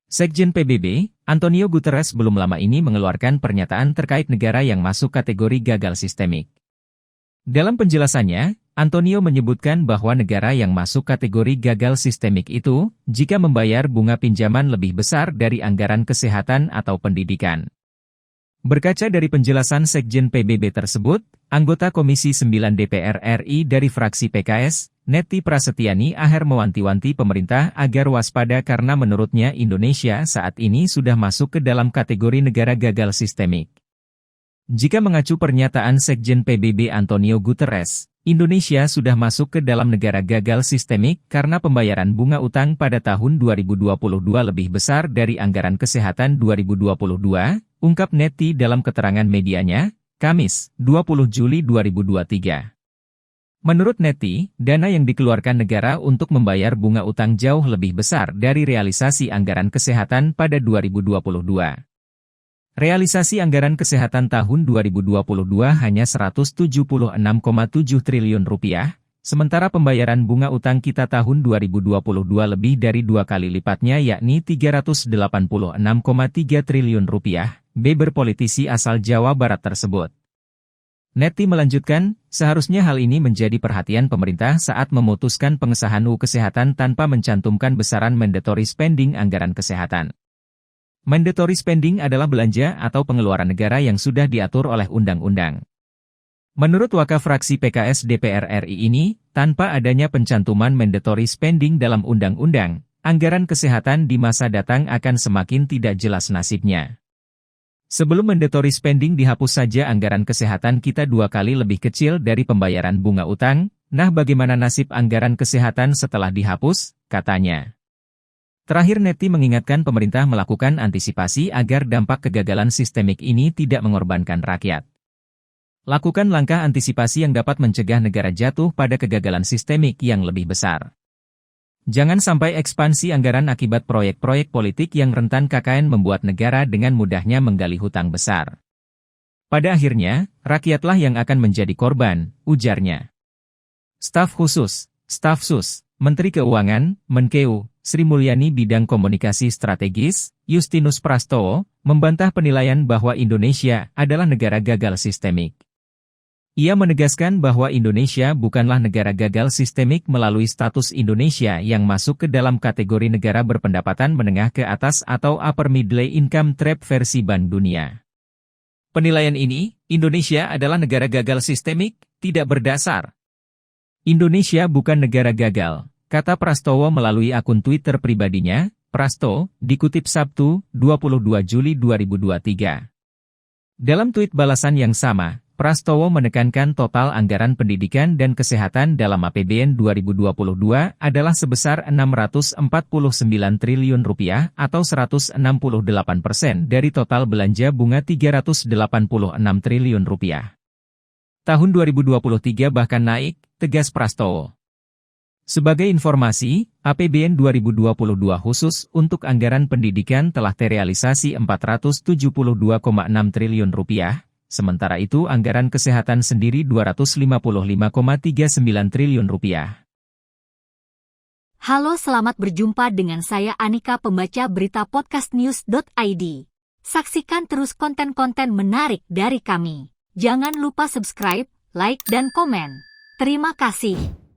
Sekjen PBB, Antonio Guterres belum lama ini mengeluarkan pernyataan terkait negara yang masuk kategori gagal sistemik. Dalam penjelasannya, Antonio menyebutkan bahwa negara yang masuk kategori gagal sistemik itu, jika membayar bunga pinjaman lebih besar dari anggaran kesehatan atau pendidikan. Berkaca dari penjelasan Sekjen PBB tersebut, anggota Komisi 9 DPR RI dari fraksi PKS, Neti Prasetyani akhir mewanti-wanti pemerintah agar waspada karena menurutnya Indonesia saat ini sudah masuk ke dalam kategori negara gagal sistemik. Jika mengacu pernyataan Sekjen PBB Antonio Guterres, Indonesia sudah masuk ke dalam negara gagal sistemik karena pembayaran bunga utang pada tahun 2022 lebih besar dari anggaran kesehatan 2022, ungkap Neti dalam keterangan medianya, Kamis, 20 Juli 2023. Menurut Neti, dana yang dikeluarkan negara untuk membayar bunga utang jauh lebih besar dari realisasi anggaran kesehatan pada 2022. Realisasi anggaran kesehatan tahun 2022 hanya Rp176,7 triliun, sementara pembayaran bunga utang kita tahun 2022 lebih dari 2 kali lipatnya yakni Rp386,3 triliun, beber politisi asal Jawa Barat tersebut. Neti melanjutkan, seharusnya hal ini menjadi perhatian pemerintah saat memutuskan pengesahan UU Kesehatan tanpa mencantumkan besaran mandatory spending anggaran kesehatan. Mandatory spending adalah belanja atau pengeluaran negara yang sudah diatur oleh undang-undang. Menurut wakil fraksi PKS DPR RI ini, tanpa adanya pencantuman mandatory spending dalam undang-undang, anggaran kesehatan di masa datang akan semakin tidak jelas nasibnya. Sebelum mandatory spending dihapus saja anggaran kesehatan kita 2 kali lebih kecil dari pembayaran bunga utang, nah bagaimana nasib anggaran kesehatan setelah dihapus, katanya. Terakhir Neti mengingatkan pemerintah melakukan antisipasi agar dampak kegagalan sistemik ini tidak mengorbankan rakyat. Lakukan langkah antisipasi yang dapat mencegah negara jatuh pada kegagalan sistemik yang lebih besar. Jangan sampai ekspansi anggaran akibat proyek-proyek politik yang rentan KKN membuat negara dengan mudahnya menggali hutang besar. Pada akhirnya, rakyatlah yang akan menjadi korban, ujarnya. Staf khusus, Staf Sus, Menteri Keuangan, Menkeu, Sri Mulyani Bidang Komunikasi Strategis, Justinus Prastowo, membantah penilaian bahwa Indonesia adalah negara gagal sistemik. Ia menegaskan bahwa Indonesia bukanlah negara gagal sistemik melalui status Indonesia yang masuk ke dalam kategori negara berpendapatan menengah ke atas atau upper middle income trap versi Bank Dunia. Penilaian ini, Indonesia adalah negara gagal sistemik, tidak berdasar. Indonesia bukan negara gagal, kata Prastowo melalui akun Twitter pribadinya, Prasto, dikutip Sabtu, 22 Juli 2023. Dalam tweet balasan yang sama, Prastowo menekankan total anggaran pendidikan dan kesehatan dalam APBN 2022 adalah sebesar Rp649 triliun atau 168% dari total belanja bunga Rp386 triliun. Tahun 2023 bahkan naik, tegas Prastowo. Sebagai informasi, APBN 2022 khusus untuk anggaran pendidikan telah terrealisasi Rp472,6 triliun, sementara itu anggaran kesehatan sendiri Rp255,39 triliun. Halo, selamat berjumpa dengan saya Anika, pembaca berita podcastnews.id. Saksikan terus konten-konten menarik dari kami. Jangan lupa subscribe, like, dan komen. Terima kasih.